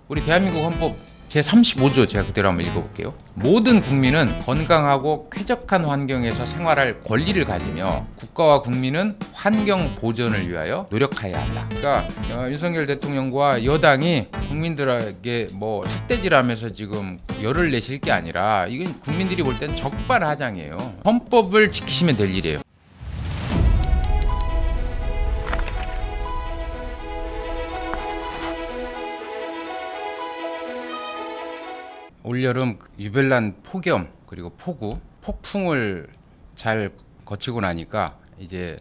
우리 대한민국 헌법 제35조 제가 그대로 한번 읽어볼게요. 모든 국민은 건강하고 쾌적한 환경에서 생활할 권리를 가지며 국가와 국민은 환경 보전을 위하여 노력해야 한다. 그러니까 윤석열 대통령과 여당이 국민들에게 뭐 삿대질하면서 지금 열을 내실 게 아니라 이건 국민들이 볼 땐 적반하장이에요. 헌법을 지키시면 될 일이에요. 올여름 유별난 폭염 그리고 폭우, 폭풍을 잘 거치고 나니까 이제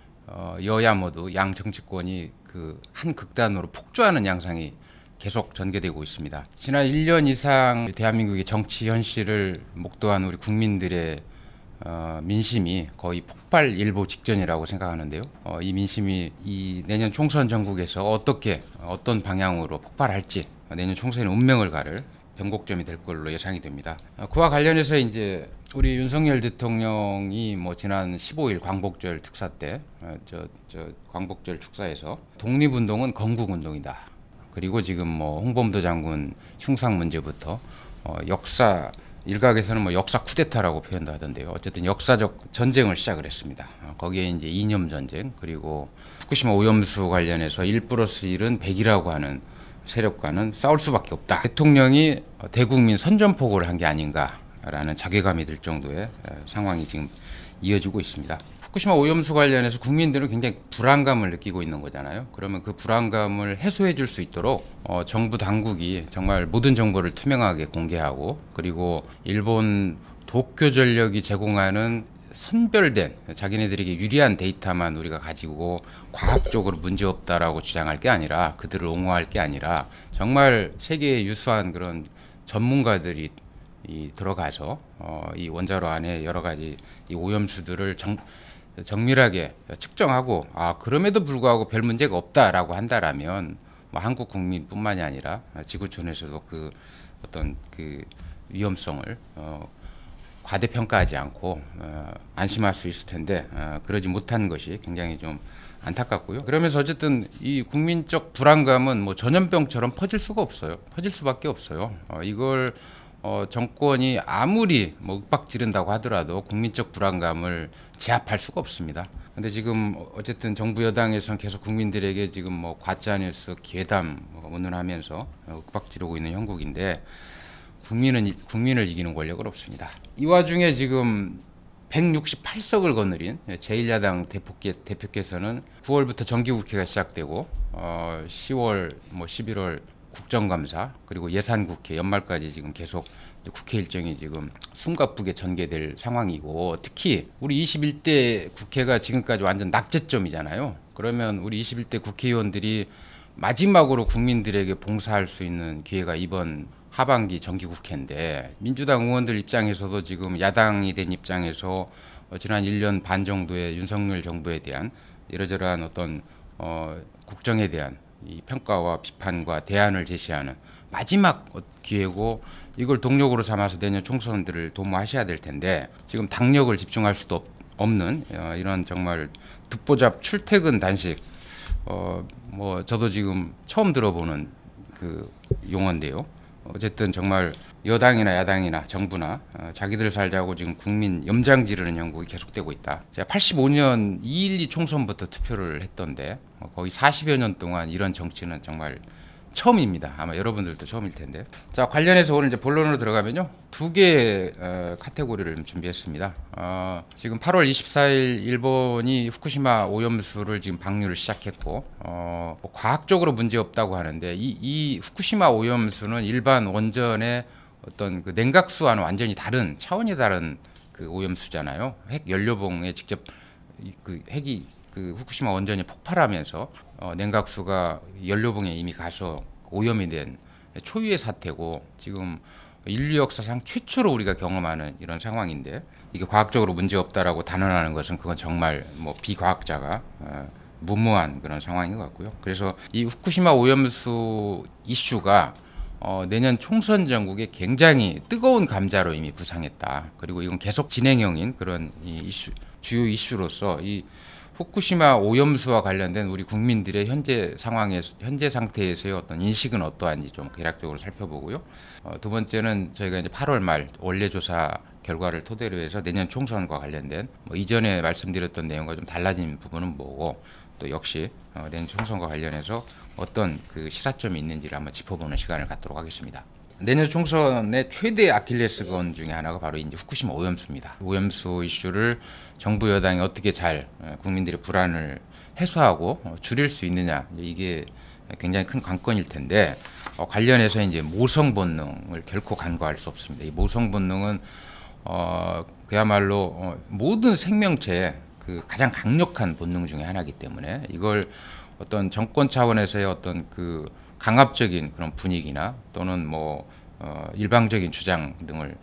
여야 모두 양 정치권이 그 한 극단으로 폭주하는 양상이 계속 전개되고 있습니다. 지난 1년 이상 대한민국의 정치 현실을 목도한 우리 국민들의 민심이 거의 폭발 일보 직전이라고 생각하는데요. 이 민심이 이 내년 총선 전국에서 어떤 방향으로 폭발할지 내년 총선의 운명을 가를 변곡점이 될 걸로 예상이 됩니다. 그와 관련해서 이제 우리 윤석열 대통령이 뭐 지난 15일 광복절 특사 때 광복절 축사에서 독립운동은 건국운동이다. 그리고 지금 뭐 홍범도 장군 흉상 문제부터 역사 일각에서는 뭐 역사 쿠데타라고 표현도 하던데요. 어쨌든 역사적 전쟁을 시작을 했습니다. 거기에 이제 이념 전쟁 그리고 후쿠시마 오염수 관련해서 1+1은 100이라고 하는 세력과는 싸울 수밖에 없다. 대통령이 대국민 선전포고를 한 게 아닌가라는 자괴감이 들 정도의 상황이 지금 이어지고 있습니다. 후쿠시마 오염수 관련해서 국민들은 굉장히 불안감을 느끼고 있는 거잖아요. 그러면 그 불안감을 해소해 줄 수 있도록 정부 당국이 정말 모든 정보를 투명하게 공개하고 그리고 일본 도쿄전력이 제공하는 선별된 자기네들에게 유리한 데이터만 우리가 가지고 과학적으로 문제없다라고 주장할 게 아니라 그들을 옹호할 게 아니라 정말 세계의 유수한 그런 전문가들이 들어가서 이 원자로 안에 여러 가지 이 오염수들을 정밀하게 측정하고 그럼에도 불구하고 별 문제가 없다라고 한다라면 뭐 한국 국민뿐만이 아니라 지구촌에서도 그 어떤 그 위험성을 과대평가하지 않고 안심할 수 있을 텐데 그러지 못한 것이 굉장히 좀 안타깝고요. 그러면서 어쨌든 이 국민적 불안감은 뭐 전염병처럼 퍼질 수가 없어요. 퍼질 수밖에 없어요. 이걸 정권이 아무리 뭐 윽박 지른다고 하더라도 국민적 불안감을 제압할 수가 없습니다. 근데 지금 어쨌든 정부 여당에서는 계속 국민들에게 지금 뭐 가짜뉴스, 괴담 운운하면서 윽박 지르고 있는 형국인데 국민을 이기는 권력은 없습니다. 이 와중에 지금 168석을 거느린 제1야당 대표께서는 9월부터 정기국회가 시작되고 10월, 11월 국정감사 그리고 예산국회 연말까지 지금 계속 국회 일정이 지금 숨가쁘게 전개될 상황이고 특히 우리 21대 국회가 지금까지 완전 낙제점이잖아요. 그러면 우리 21대 국회의원들이 마지막으로 국민들에게 봉사할 수 있는 기회가 이번 하반기 정기국회인데 민주당 의원들 입장에서도 지금 야당이 된 입장에서 지난 1년 반 정도의 윤석열 정부에 대한 이러저러한 어떤 국정에 대한 이 평가와 비판과 대안을 제시하는 마지막 기회고 이걸 동력으로 삼아서 내년 총선들을 도모하셔야 될 텐데 지금 당력을 집중할 수도 없는 이런 정말 듣보잡 출퇴근 단식 뭐 저도 지금 처음 들어보는 그 용어인데요. 어쨌든 정말 여당이나 야당이나 정부나 자기들 살자고 지금 국민 염장 지르는 형국이 계속되고 있다. 제가 85년 2.12 총선부터 투표를 했던데 거의 40여 년 동안 이런 정치는 정말 처음입니다. 아마 여러분들도 처음일 텐데. 자, 관련해서 오늘 이제 본론으로 들어가면요. 두 개의 카테고리를 준비했습니다. 지금 8월 24일 일본이 후쿠시마 오염수를 지금 방류를 시작했고, 뭐 과학적으로 문제 없다고 하는데, 이 후쿠시마 오염수는 일반 원전의 어떤 그 냉각수와는 완전히 다른, 차원이 다른 그 오염수잖아요. 핵 연료봉에 직접 그 핵이 그 후쿠시마 원전이 폭발하면서 냉각수가 연료봉에 이미 가서 오염이 된 초유의 사태고 지금 인류 역사상 최초로 우리가 경험하는 이런 상황인데 이게 과학적으로 문제 없다라고 단언하는 것은 그건 정말 뭐 비과학자가 무모한 그런 상황인 것 같고요. 그래서 이 후쿠시마 오염수 이슈가 내년 총선 전국에 굉장히 뜨거운 감자로 이미 부상했다. 그리고 이건 계속 진행형인 그런 이 이슈, 주요 이슈로서 이 후쿠시마 오염수와 관련된 우리 국민들의 현재 상태에서의 어떤 인식은 어떠한지 좀 대략적으로 살펴보고요. 두 번째는 저희가 이제 8월 말 원래 조사 결과를 토대로 해서 내년 총선과 관련된 뭐 이전에 말씀드렸던 내용과 좀 달라진 부분은 뭐고, 또 역시 내년 총선과 관련해서 어떤 그 시사점이 있는지를 한번 짚어보는 시간을 갖도록 하겠습니다. 내년 총선의 최대 아킬레스건 중에 하나가 바로 이제 후쿠시마 오염수입니다. 오염수 이슈를 정부 여당이 어떻게 잘 국민들의 불안을 해소하고 줄일 수 있느냐, 이게 굉장히 큰 관건일 텐데, 관련해서 이제 모성 본능을 결코 간과할 수 없습니다. 이 모성 본능은 그야말로 모든 생명체의 그 가장 강력한 본능 중에 하나이기 때문에, 이걸 어떤 정권 차원에서의 어떤 그 강압적인 그런 분위기나 또는 뭐 일방적인 주장 등을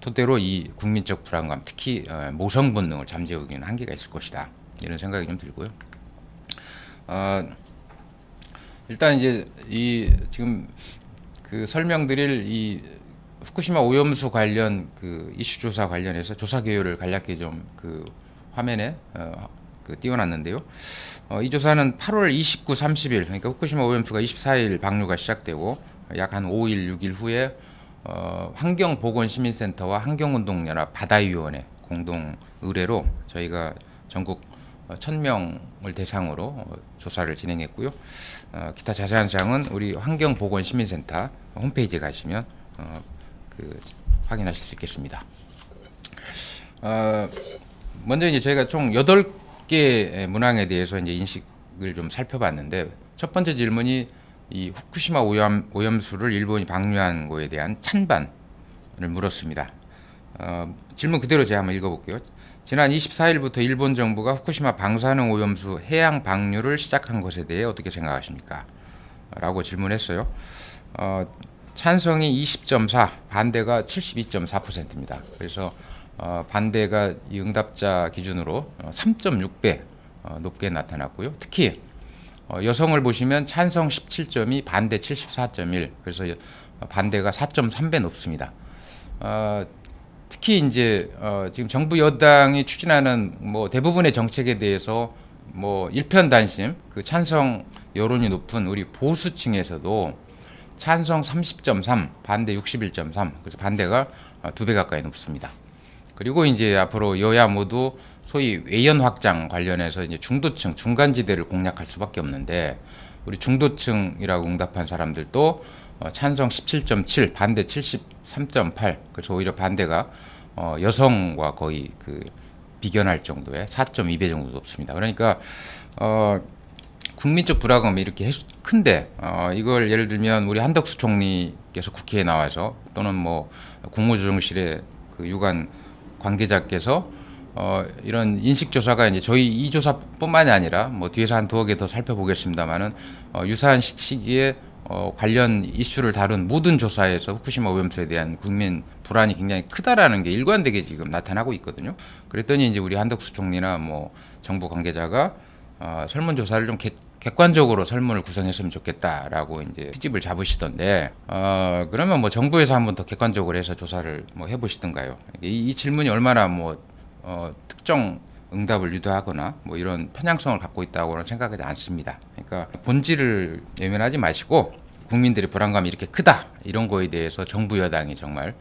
토대로 이 국민적 불안감, 특히 모성 본능을 잠재우기는 한계가 있을 것이다, 이런 생각이 좀 들고요. 일단 이제 이 지금 그 설명드릴 이 후쿠시마 오염수 관련 그 이슈 조사 관련해서 조사 개요를 간략히 좀 그 화면에 그 띄워놨는데요. 이 조사는 8월 29, 30일, 그러니까 후쿠시마 오염수가 24일 방류가 시작되고 약 한 5일, 6일 후에 환경보건시민센터와 환경운동연합 바다위원회 공동 의뢰로 저희가 전국 1000명을 대상으로 조사를 진행했고요. 기타 자세한 사항은 우리 환경보건시민센터 홈페이지에 가시면 확인하실 수 있겠습니다. 먼저 이제 저희가 총 8개 문항에 대해서 이제 인식을 좀 살펴봤는데, 첫 번째 질문이 이 후쿠시마 오염수를 일본이 방류한 거에 대한 찬반을 물었습니다. 질문 그대로 제가 한번 읽어볼게요. 지난 24일부터 일본 정부가 후쿠시마 방사능 오염수 해양 방류를 시작한 것에 대해 어떻게 생각하십니까? 라고 질문했어요. 찬성이 20.4, 반대가 72.4%입니다. 그래서 반대가 이 응답자 기준으로 3.6배 높게 나타났고요. 특히 여성을 보시면 찬성 17.2, 반대 74.1, 그래서 반대가 4.3배 높습니다. 특히 이제 지금 정부 여당이 추진하는 뭐 대부분의 정책에 대해서 뭐 일편단심 그 찬성 여론이 높은 우리 보수층에서도 찬성 30.3, 반대 61.3, 그래서 반대가 2배 가까이 높습니다. 그리고 이제 앞으로 여야 모두 소위 외연 확장 관련해서 이제 중도층, 중간지대를 공략할 수밖에 없는데, 우리 중도층이라고 응답한 사람들도 찬성 17.7, 반대 73.8, 그래서 오히려 반대가 여성과 거의 그 비견할 정도의 4.2배 정도 높습니다. 그러니까 국민적 불안감이 이렇게 큰데, 이걸 예를 들면 우리 한덕수 총리께서 국회에 나와서 또는 뭐 국무조정실의 그 유관 관계자께서 이런 인식조사가 이제 저희 이 조사뿐만이 아니라 뭐 뒤에서 한 2개 더 살펴보겠습니다만은 유사한 시기에 관련 이슈를 다룬 모든 조사에서 후쿠시마 오염수에 대한 국민 불안이 굉장히 크다라는 게 일관되게 지금 나타나고 있거든요. 그랬더니 이제 우리 한덕수 총리나 뭐 정부 관계자가 설문조사를 좀 객관적으로 설문을 구성했으면 좋겠다라고 이제 트집을 잡으시던데, 그러면 뭐 정부에서 한번 더 객관적으로 해서 조사를 뭐 해보시던가요? 이 질문이 얼마나 뭐 특정 응답을 유도하거나 뭐 이런 편향성을 갖고 있다고는 생각하지 않습니다. 그러니까 본질을 외면하지 마시고 국민들의 불안감이 이렇게 크다, 이런 거에 대해서 정부 여당이 정말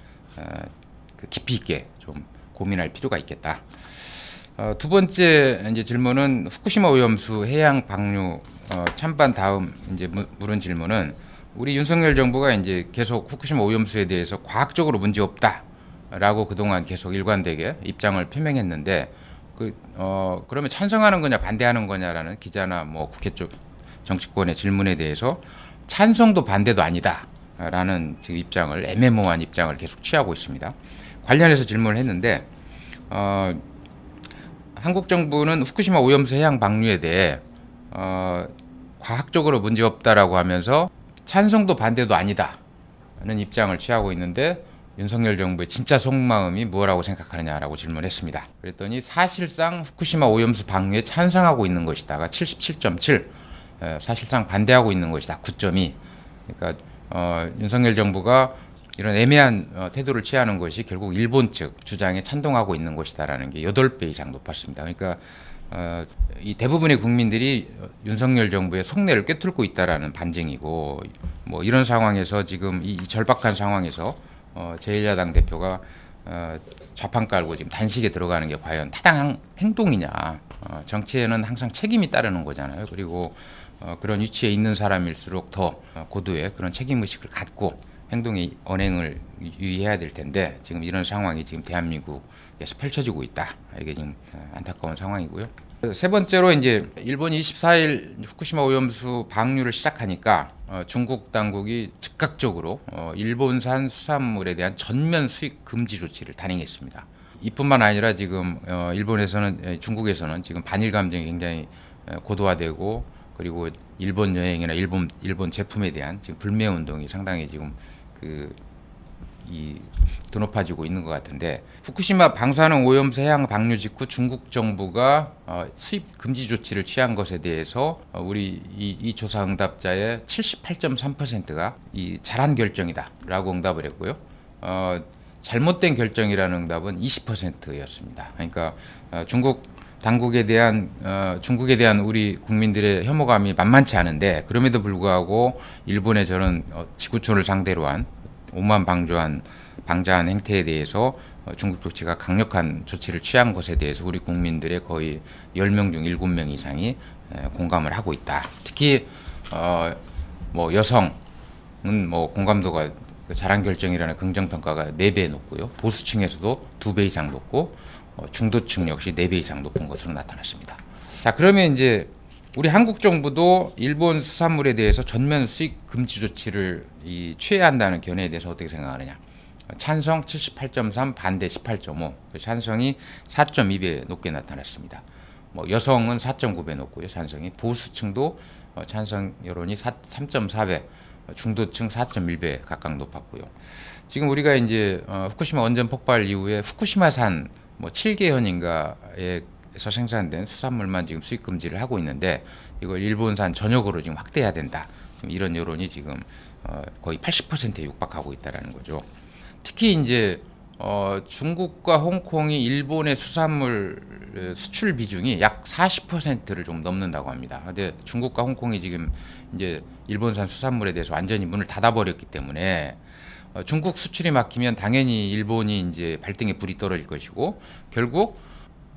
깊이 있게 좀 고민할 필요가 있겠다. 두 번째 이제 질문은 후쿠시마 오염수 해양 방류 찬반 다음 이제 물은 질문은, 우리 윤석열 정부가 이제 계속 후쿠시마 오염수에 대해서 과학적으로 문제 없다라고 그동안 계속 일관되게 입장을 표명했는데, 그러면 찬성하는 거냐 반대하는 거냐라는 기자나 뭐 국회 쪽 정치권의 질문에 대해서 찬성도 반대도 아니다라는 지금 입장을, 애매모호한 입장을 계속 취하고 있습니다. 관련해서 질문을 했는데, 한국 정부는 후쿠시마 오염수 해양 방류에 대해 과학적으로 문제 없다라고 하면서 찬성도 반대도 아니다라는 입장을 취하고 있는데, 윤석열 정부의 진짜 속마음이 뭐라고 생각하느냐라고 질문했습니다. 그랬더니 사실상 후쿠시마 오염수 방류에 찬성하고 있는 것이다가 77.7, 사실상 반대하고 있는 것이다 9.2. 그러니까 윤석열 정부가 이런 애매한 태도를 취하는 것이 결국 일본 측 주장에 찬동하고 있는 것이다라는 게 8배 이상 높았습니다. 그러니까 어, 이 대부분의 국민들이 윤석열 정부의 속내를 꿰뚫고 있다라는 반증이고, 뭐 이런 상황에서 지금 이 절박한 상황에서 제1야당 대표가 좌판 깔고 지금 단식에 들어가는 게 과연 타당한 행동이냐? 정치에는 항상 책임이 따르는 거잖아요. 그리고 그런 위치에 있는 사람일수록 더 고도의 그런 책임 의식을 갖고 행동이 언행을 유의해야 될 텐데, 지금 이런 상황이 지금 대한민국에서 펼쳐지고 있다. 이게 지금 안타까운 상황이고요. 세 번째로 이제 일본이 24일 후쿠시마 오염수 방류를 시작하니까 중국 당국이 즉각적으로 일본산 수산물에 대한 전면 수입 금지 조치를 단행했습니다. 이뿐만 아니라 지금 일본에서는, 중국에서는 지금 반일 감정이 굉장히 고도화되고, 그리고 일본 여행이나 일본 제품에 대한 지금 불매 운동이 상당히 지금 더 높아지고 있는 것 같은데, 후쿠시마 방사능 오염수 해양 방류 직후 중국 정부가 수입 금지 조치를 취한 것에 대해서 우리 이 조사 응답자의 78.3%가 이 잘한 결정이다라고 응답을 했고요. 잘못된 결정이라는 응답은 20%였습니다. 그러니까 중국 당국에 대한 중국에 대한 우리 국민들의 혐오감이 만만치 않은데, 그럼에도 불구하고 일본의 저런 지구촌을 상대로 한 방자한 행태에 대해서 중국 조치가 강력한 조치를 취한 것에 대해서 우리 국민들의 거의 10명 중 7명 이상이 공감을 하고 있다. 특히 뭐 여성은 뭐 공감도가 잘한 결정이라는 긍정평가가 4배 높고요. 보수층에서도 2배 이상 높고, 중도층 역시 4배 이상 높은 것으로 나타났습니다. 자, 그러면 이제 우리 한국 정부도 일본 수산물에 대해서 전면 수입 금지 조치를 취해야 한다는 견해에 대해서 어떻게 생각하느냐? 찬성 78.3, 반대 18.5, 찬성이 4.2배 높게 나타났습니다. 뭐 여성은 4.9배 높고요, 찬성이. 보수층도 찬성 여론이 3.4배, 중도층 4.1배 각각 높았고요. 지금 우리가 이제 후쿠시마 원전 폭발 이후에 후쿠시마산 뭐 7개현인가에서 생산된 수산물만 지금 수입 금지를 하고 있는데, 이걸 일본산 전역으로 지금 확대해야 된다. 지금 이런 여론이 지금 거의 80%에 육박하고 있다라는 거죠. 특히 이제 중국과 홍콩이 일본의 수산물 수출 비중이 약 40%를 좀 넘는다고 합니다. 근데 중국과 홍콩이 지금 이제 일본산 수산물에 대해서 완전히 문을 닫아버렸기 때문에 중국 수출이 막히면 당연히 일본이 이제 발등에 불이 떨어질 것이고, 결국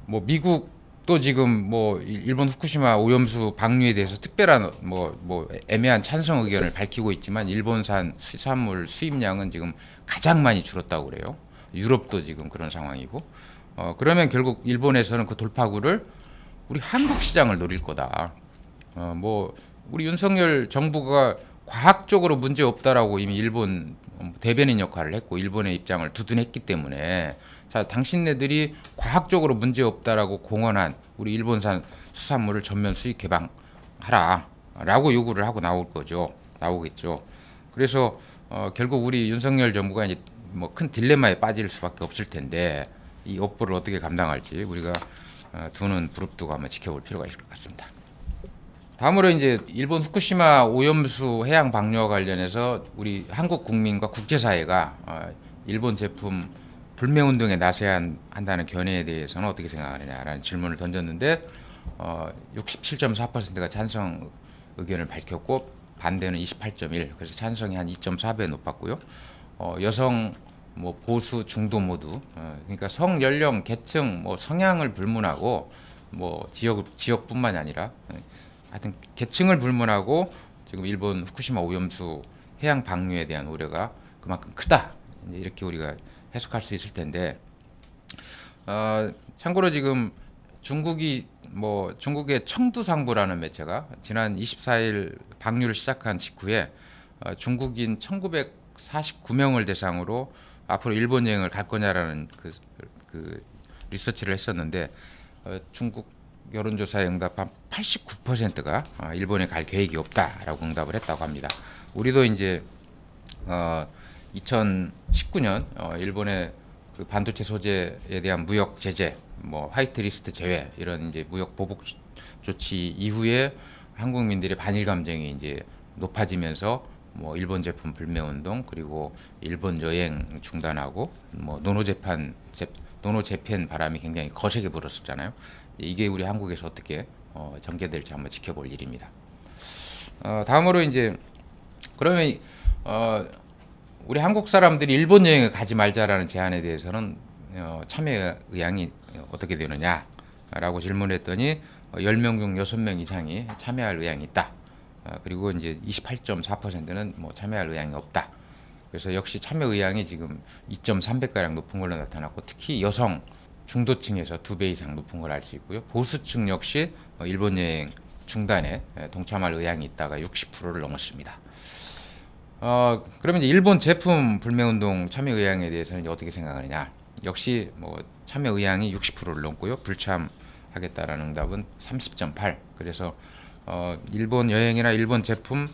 뭐 미국도 지금 뭐 일본 후쿠시마 오염수 방류에 대해서 특별한 뭐 애매한 찬성 의견을 밝히고 있지만, 일본산 수산물 수입량은 지금 가장 많이 줄었다고 그래요. 유럽도 지금 그런 상황이고, 그러면 결국 일본에서는 그 돌파구를 우리 한국 시장을 노릴 거다. 뭐 우리 윤석열 정부가 과학적으로 문제 없다라고 이미 일본 대변인 역할을 했고, 일본의 입장을 두둔했기 때문에, 자, 당신네들이 과학적으로 문제 없다라고 공언한 우리 일본산 수산물을 전면 수입 개방하라 라고 요구를 하고 나오겠죠. 그래서 결국 우리 윤석열 정부가 이제 뭐 큰 딜레마에 빠질 수밖에 없을 텐데, 이 업보를 어떻게 감당할지 우리가 두 눈 부릅뜨고 한번 지켜볼 필요가 있을 것 같습니다. 다음으로 이제 일본 후쿠시마 오염수 해양 방류와 관련해서 우리 한국 국민과 국제사회가 일본 제품 불매 운동에 나서야 한다는 견해에 대해서는 어떻게 생각하느냐라는 질문을 던졌는데, 67.4%가 찬성 의견을 밝혔고, 반대는 28.1, 그래서 찬성이 한 2.4배 높았고요. 여성, 뭐 보수, 중도 모두, 그러니까 성, 연령, 계층, 뭐 성향을 불문하고, 뭐 지역뿐만이 아니라 하여튼 계층을 불문하고 지금 일본 후쿠시마 오염수 해양 방류에 대한 우려가 그만큼 크다, 이렇게 우리가 해석할 수 있을 텐데, 참고로 지금 중국의 청두상보라는 매체가 지난 24일 방류를 시작한 직후에 중국인 1949명을 대상으로 앞으로 일본 여행을 갈 거냐라는 그 리서치를 했었는데, 중국 여론조사에 응답한 89%가 일본에 갈 계획이 없다라고 응답을 했다고 합니다. 우리도 이제 2019년 일본의 그 반도체 소재에 대한 무역 제재, 뭐 화이트리스트 제외, 이런 이제 무역 보복 조치 이후에 한국민들의 반일 감정이 이제 높아지면서 뭐 일본 제품 불매 운동, 그리고 일본 여행 중단하고 뭐 노노 재팬 바람이 굉장히 거세게 불었었잖아요. 이게 우리 한국에서 어떻게 전개될지 한번 지켜볼 일입니다. 다음으로 이제 그러면 우리 한국 사람들이 일본 여행을 가지 말자라는 제안에 대해서는 참여 의향이 어떻게 되느냐라고 질문했더니 10명 중 6명 이상이 참여할 의향이 있다. 그리고 이제 28.4%는 뭐 참여할 의향이 없다. 그래서 역시 참여 의향이 지금 2.3배가량 높은 걸로 나타났고, 특히 여성 중도층에서 2배 이상 높은 걸 알 수 있고요. 보수층 역시 일본 여행 중단에 동참할 의향이 있다가 60%를 넘었습니다. 그러면 이제 일본 제품 불매운동 참여 의향에 대해서는 어떻게 생각하느냐? 역시 뭐 참여 의향이 60%를 넘고요. 불참하겠다라는 응답은 30.8. 그래서 일본 여행이나 일본 제품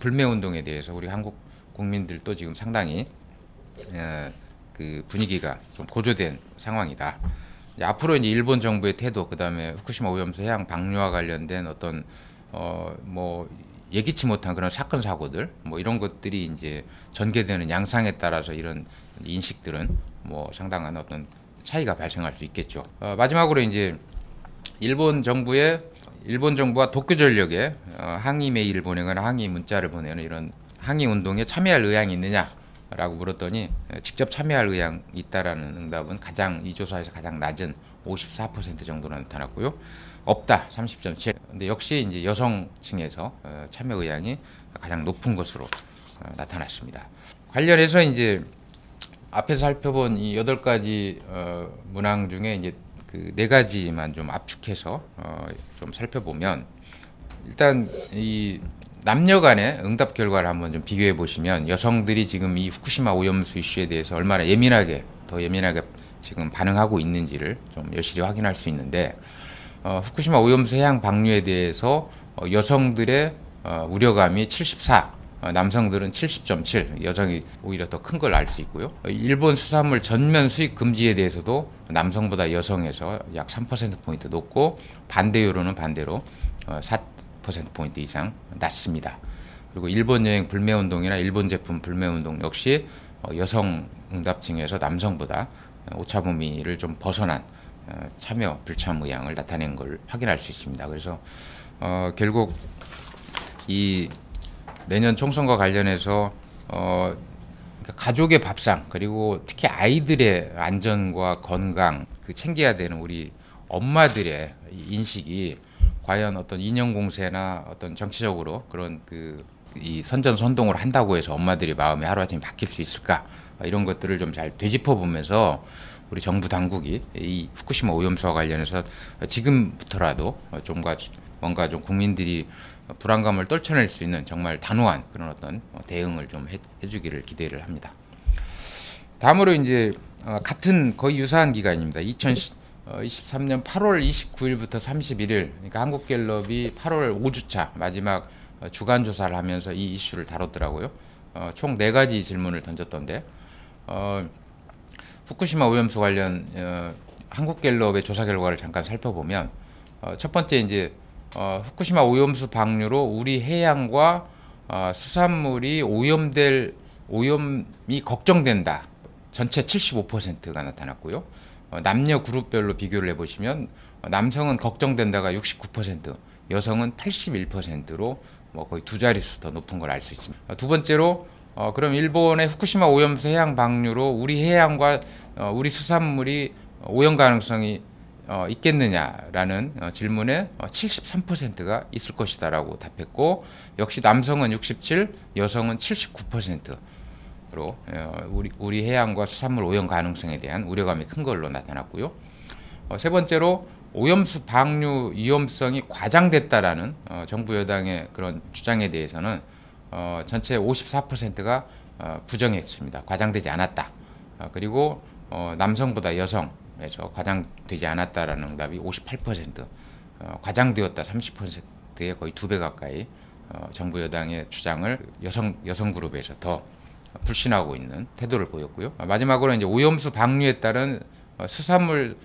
불매운동에 대해서 우리 한국 국민들도 지금 상당히 그 분위기가 좀 고조된 상황이다. 이제 앞으로 이제 일본 정부의 태도, 그 다음에 후쿠시마 오염수 해양 방류와 관련된 어떤 뭐 예기치 못한 그런 사건 사고들, 뭐 이런 것들이 이제 전개되는 양상에 따라서 이런 인식들은 뭐 상당한 어떤 차이가 발생할 수 있겠죠. 마지막으로 이제 일본 정부와 도쿄전력에 항의 메일을 보내거나 항의 문자를 보내는 이런 항의 운동에 참여할 의향이 있느냐라고 물었더니 직접 참여할 의향이 있다라는 응답은 이 조사에서 가장 낮은 54% 정도로 나타났고요. 없다 30.7. 근데 역시 이제 여성층에서 참여 의향이 가장 높은 것으로 나타났습니다. 관련해서 이제 앞에서 살펴본 이 8가지 문항 중에 이제 그 4가지만 좀 압축해서 좀 살펴보면, 일단 이 남녀 간의 응답 결과를 한번 좀 비교해 보시면 여성들이 지금 이 후쿠시마 오염수 이슈에 대해서 얼마나 더 예민하게 지금 반응하고 있는지를 좀 여실히 확인할 수 있는데, 후쿠시마 오염수 해양 방류에 대해서 여성들의 우려감이 74, 남성들은 70.7, 여성이 오히려 더 큰 걸 알 수 있고요. 일본 수산물 전면 수입 금지에 대해서도 남성보다 여성에서 약 3%포인트 높고, 반대로 4%포인트 이상 낮습니다. 그리고 일본 여행 불매운동이나 일본 제품 불매운동 역시 여성 응답층에서 남성보다 오차 범위를 좀 벗어난 참여 불참 의향을 나타낸 걸 확인할 수 있습니다. 그래서 결국 이 내년 총선과 관련해서 가족의 밥상, 그리고 특히 아이들의 안전과 건강 챙겨야 되는 우리 엄마들의 인식이 과연 어떤 이념 공세나 어떤 정치적으로 그런 이 선전선동을 한다고 해서 엄마들이 마음이 하루아침에 바뀔 수 있을까, 이런 것들을 좀 잘 되짚어 보면서 우리 정부 당국이 이 후쿠시마 오염수와 관련해서 지금부터라도 뭔가 좀 국민들이 불안감을 떨쳐낼 수 있는 정말 단호한 그런 어떤 대응을 좀 해주기를 기대를 합니다. 다음으로 이제 같은 거의 유사한 기간입니다. 2023년 8월 29일부터 31일, 그러니까 한국갤럽이 8월 5주차 마지막 주간 조사를 하면서 이 이슈를 다뤘더라고요. 총 4가지 질문을 던졌던데, 후쿠시마 오염수 관련 한국갤럽의 조사 결과를 잠깐 살펴보면, 첫 번째 이제 후쿠시마 오염수 방류로 우리 해양과 수산물이 오염이 걱정된다. 전체 75%가 나타났고요. 남녀 그룹별로 비교를 해보시면 남성은 걱정된다가 69%, 여성은 81%로 뭐 거의 2자릿수 더 높은 걸 알 수 있습니다. 두 번째로 그럼 일본의 후쿠시마 오염수 해양 방류로 우리 해양과 우리 수산물이 오염 가능성이 있겠느냐라는 질문에 73%가 있을 것이다라고 답했고, 역시 남성은 67, 여성은 79%로 우리 해양과 수산물 오염 가능성에 대한 우려감이 큰 걸로 나타났고요. 세 번째로 오염수 방류 위험성이 과장됐다라는 정부 여당의 그런 주장에 대해서는 전체 54%가 부정했습니다. 과장되지 않았다. 그리고 남성보다 여성에서 과장되지 않았다라는 응답이 58%, 과장되었다 30%의 거의 2배 가까이 정부 여당의 주장을 여성 그룹에서 더 불신하고 있는 태도를 보였고요. 마지막으로 이제 오염수 방류에 따른 수산물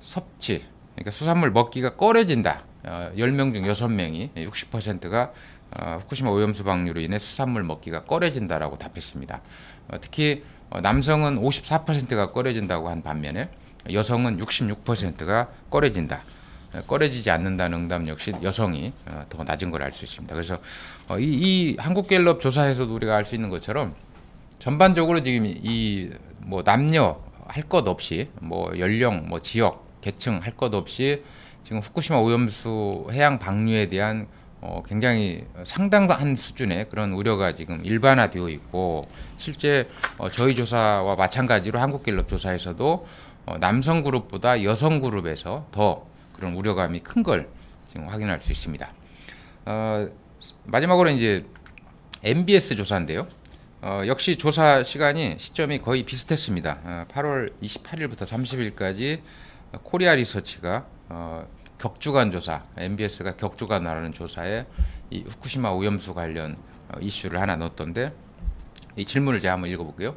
섭취, 그러니까 수산물 먹기가 꺼려진다. 10명 중 6명이 60%가 후쿠시마 오염수 방류로 인해 수산물 먹기가 꺼려진다라고 답했습니다. 특히 남성은 54%가 꺼려진다고 한 반면에 여성은 66%가 꺼려진다. 꺼려지지 않는다는 응답 역시 여성이 더 낮은 걸 알 수 있습니다. 그래서 이 한국갤럽 조사에서도 우리가 알 수 있는 것처럼 전반적으로 지금 이 뭐 남녀 할 것 없이 뭐 연령, 뭐 지역, 계층 할 것 없이 지금 후쿠시마 오염수 해양 방류에 대한 굉장히 상당한 수준의 그런 우려가 지금 일반화되어 있고, 실제 저희 조사와 마찬가지로 한국갤럽 조사에서도 남성 그룹보다 여성 그룹에서 더 그런 우려감이 큰 걸 지금 확인할 수 있습니다. 마지막으로 이제 MBS 조사인데요. 역시 조사 시점이 거의 비슷했습니다. 8월 28일부터 30일까지 코리아 리서치가 격주간 조사, MBS가 격주간 하는 조사에 이 후쿠시마 오염수 관련 이슈를 하나 넣었던데, 이 질문을 제가 한번 읽어볼게요.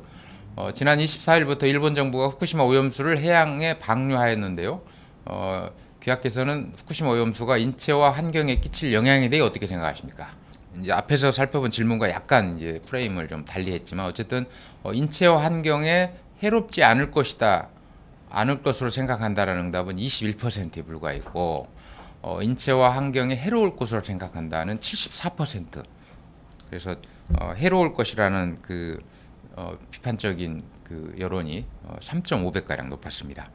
지난 24일부터 일본 정부가 후쿠시마 오염수를 해양에 방류하였는데요. 귀하께서는 후쿠시마 오염수가 인체와 환경에 끼칠 영향에 대해 어떻게 생각하십니까? 이제 앞에서 살펴본 질문과 약간 이제 프레임을 좀 달리했지만, 어쨌든 인체와 환경에 해롭지 않을 것으로 생각한다라는 응답은 21%에 불과했고, 인체와 환경에 해로울 것으로 생각한다는 74%. 그래서 해로울 것이라는 그 비판적인 그 여론이 3.5배 가량 높았습니다.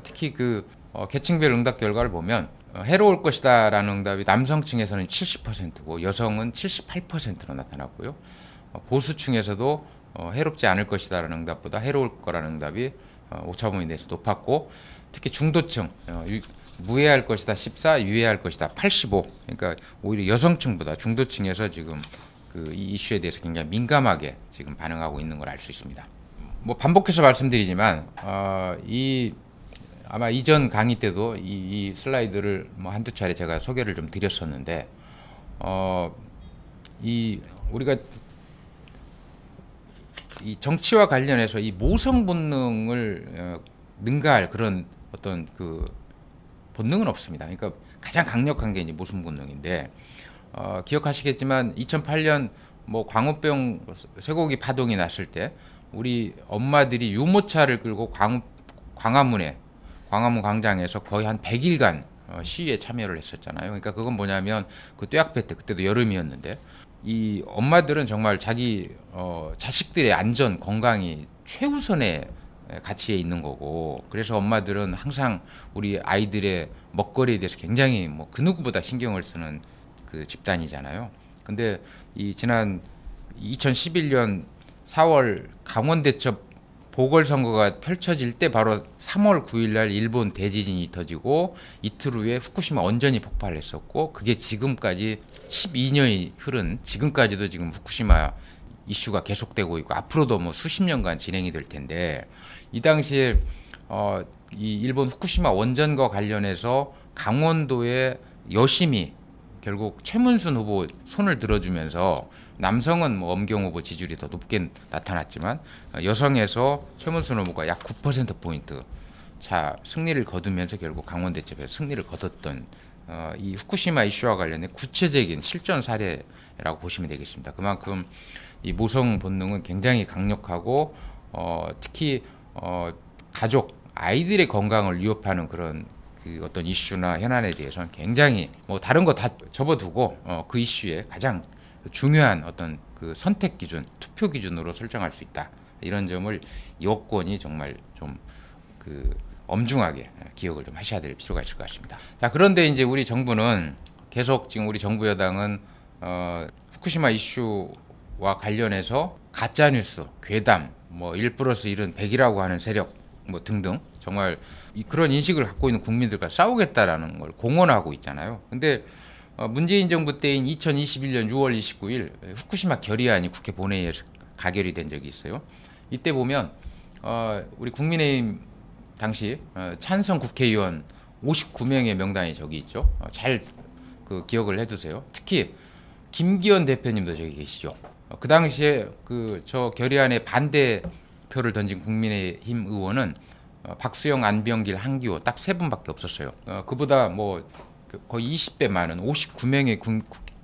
특히 그 계층별 응답 결과를 보면 해로울 것이다라는 응답이 남성층에서는 70%고 여성은 78%로 나타났고요. 보수층에서도 해롭지 않을 것이다라는 응답보다 해로울 거라는 응답이 오차범위 내에서 높았고, 특히 중도층 무해할 것이다 14, 유해할 것이다 85. 그러니까 오히려 여성층보다 중도층에서 지금 그 이 이슈에 대해서 굉장히 민감하게 지금 반응하고 있는 걸 알 수 있습니다. 뭐 반복해서 말씀드리지만 아마 이전 강의 때도 이 슬라이드를 뭐 한두 차례 제가 소개를 좀 드렸었는데, 우리가 이 정치와 관련해서 이 모성 본능을 능가할 그런 어떤 그 본능은 없습니다. 그러니까 가장 강력한 게 이제 모성 본능인데, 기억하시겠지만 2008년 뭐 광우병 쇠고기 파동이 났을 때 우리 엄마들이 유모차를 끌고 광화문 광장에서 거의 한 100일간 시위에 참여를 했었잖아요. 그러니까 그건 뭐냐면 그 뙤약볕 때, 그때도 여름이었는데, 이 엄마들은 정말 자기 자식들의 안전, 건강이 최우선의 가치에 있는 거고, 그래서 엄마들은 항상 우리 아이들의 먹거리에 대해서 굉장히 뭐 그 누구보다 신경을 쓰는 그 집단이잖아요. 근데 이 지난 2011년 4월 강원대첩 보궐선거가 펼쳐질 때 바로 3월 9일 날 일본 대지진이 터지고 이틀 후에 후쿠시마 원전이 폭발했었고, 그게 지금까지 12년이 흐른 지금까지도 지금 후쿠시마 이슈가 계속되고 있고, 앞으로도 뭐 수십 년간 진행이 될 텐데, 이 당시에 이 일본 후쿠시마 원전과 관련해서 강원도의 여심이 결국 최문순 후보 손을 들어주면서, 남성은 뭐 엄경 후보 지지율이 더 높게 나타났지만 여성에서 최문순 후보가 약 9%포인트 차 승리를 거두면서 결국 강원대첩에서 승리를 거뒀던 이 후쿠시마 이슈와 관련된 구체적인 실전 사례라고 보시면 되겠습니다. 그만큼 이 모성 본능은 굉장히 강력하고, 특히 가족, 아이들의 건강을 위협하는 그런 그 어떤 이슈나 현안에 대해서는 굉장히 뭐 다른 거 다 접어두고 그 이슈에 가장 중요한 어떤 그 선택 기준, 투표 기준으로 설정할 수 있다. 이런 점을 여권이 정말 좀 그 엄중하게 기억을 좀 하셔야 될 필요가 있을 것 같습니다. 자, 그런데 이제 우리 정부는 계속 지금 우리 정부 여당은 후쿠시마 이슈와 관련해서 가짜 뉴스, 괴담, 뭐 1+1은 100이라고 하는 세력 뭐 등등 정말 그런 인식을 갖고 있는 국민들과 싸우겠다라는 걸 공언하고 있잖아요. 근데 문재인 정부 때인 2021년 6월 29일 후쿠시마 결의안이 국회 본회의에서 가결이 된 적이 있어요. 이때 보면 우리 국민의힘 당시 찬성 국회의원 59명의 명단이 저기 있죠. 잘 그 기억을 해두세요. 특히 김기현 대표님도 저기 계시죠. 그 당시에 그 저 결의안에 반대표를 던진 국민의힘 의원은 박수영, 안병길, 한기호 딱 세 분밖에 없었어요. 그보다 뭐 거의 20배 많은 59명의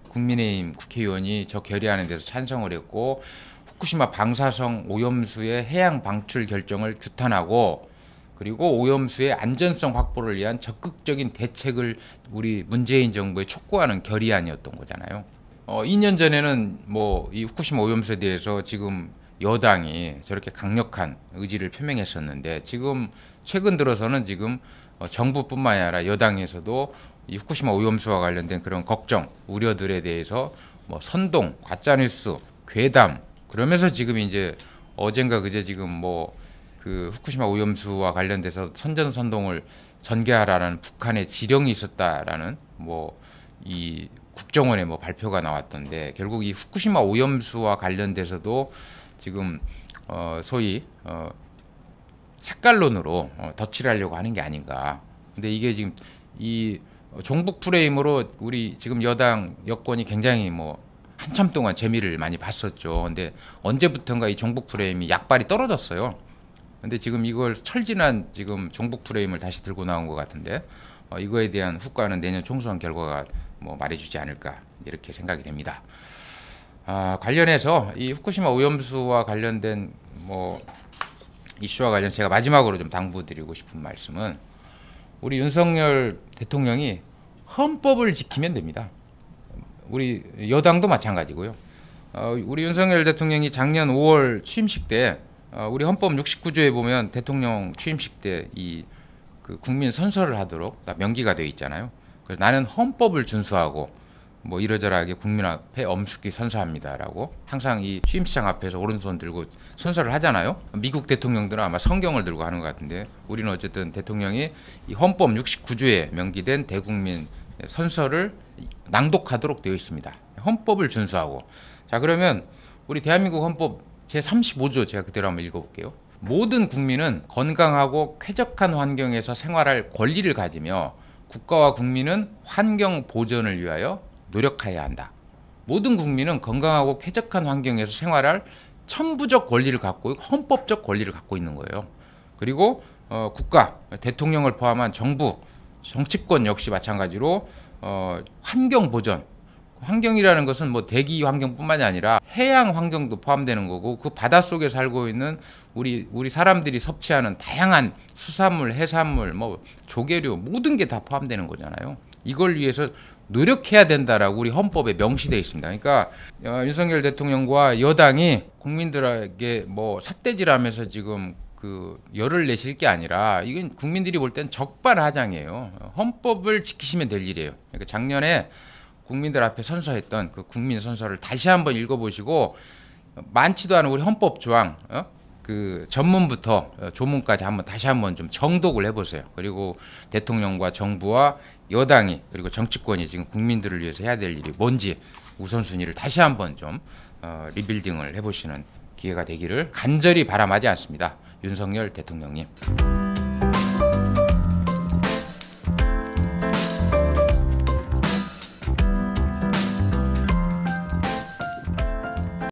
국민의힘 국회의원이 저 결의안에 대해서 찬성을 했고, 후쿠시마 방사성 오염수의 해양 방출 결정을 규탄하고, 그리고 오염수의 안전성 확보를 위한 적극적인 대책을 우리 문재인 정부에 촉구하는 결의안이었던 거잖아요. 2년 전에는 뭐 이 후쿠시마 오염수에 대해서 지금 여당이 저렇게 강력한 의지를 표명했었는데, 지금 최근 들어서는 지금 정부뿐만이 아니라 여당에서도 이 후쿠시마 오염수와 관련된 그런 걱정, 우려들에 대해서 뭐 선동, 가짜뉴스, 괴담, 그러면서 지금 이제 어젠가 그제 지금 뭐 그 후쿠시마 오염수와 관련돼서 선전선동을 전개하라는 북한의 지령이 있었다라는 뭐 이 국정원의 뭐 발표가 나왔던데, 결국 이 후쿠시마 오염수와 관련돼서도 지금 소위 색깔론으로 덧칠을 하려고 하는 게 아닌가. 근데 이게 지금 이 종북 프레임으로 우리 지금 여당 여권이 굉장히 뭐 한참 동안 재미를 많이 봤었죠. 근데 언제부턴가 이 종북 프레임이 약발이 떨어졌어요. 근데 지금 이걸 철진한 지금 종북 프레임을 다시 들고 나온 것 같은데, 이거에 대한 후과는 내년 총선 결과가 뭐 말해주지 않을까, 이렇게 생각이 됩니다. 관련해서 이 후쿠시마 오염수와 관련된 뭐 이슈와 관련 제가 마지막으로 좀 당부드리고 싶은 말씀은, 우리 윤석열 대통령이 헌법을 지키면 됩니다. 우리 여당도 마찬가지고요. 우리 윤석열 대통령이 작년 5월 취임식 때 우리 헌법 69조에 보면 대통령 취임식 때 이 그 국민 선서를 하도록 명기가 되어 있잖아요. 그래서 나는 헌법을 준수하고 뭐 이러저러하게 국민 앞에 엄숙히 선서합니다라고 항상 이 취임식장 앞에서 오른손 들고 선서를 하잖아요. 미국 대통령들은 아마 성경을 들고 하는 것 같은데, 우리는 어쨌든 대통령이 이 헌법 69조에 명기된 대국민 선서를 낭독하도록 되어 있습니다. 헌법을 준수하고. 자, 그러면 우리 대한민국 헌법 제35조 제가 그대로 한번 읽어볼게요. 모든 국민은 건강하고 쾌적한 환경에서 생활할 권리를 가지며 국가와 국민은 환경 보전을 위하여 노력해야 한다. 모든 국민은 건강하고 쾌적한 환경에서 생활할 천부적 권리를 갖고 있고 헌법적 권리를 갖고 있는 거예요. 그리고 국가, 대통령을 포함한 정부, 정치권 역시 마찬가지로 환경 보전, 환경이라는 것은 뭐 대기 환경뿐만이 아니라 해양 환경도 포함되는 거고, 그 바닷속에 살고 있는 우리 사람들이 섭취하는 다양한 수산물, 해산물, 뭐 조개류, 모든 게 다 포함되는 거잖아요. 이걸 위해서 노력해야 된다라고 우리 헌법에 명시되어 있습니다. 그러니까 윤석열 대통령과 여당이 국민들에게 뭐 삿대질하면서 지금 그 열을 내실 게 아니라, 이건 국민들이 볼 땐 적반하장이에요. 헌법을 지키시면 될 일이에요. 그러니까 작년에 국민들 앞에 선서했던 그 국민 선서를 다시 한번 읽어보시고, 많지도 않은 우리 헌법 조항, 그 전문부터 조문까지 다시 한번 좀 정독을 해보세요. 그리고 대통령과 정부와 여당이, 그리고 정치권이 지금 국민들을 위해서 해야 될 일이 뭔지 우선순위를 다시 한번 좀 리빌딩을 해보시는 기회가 되기를 간절히 바람하지 않습니다. 윤석열 대통령님.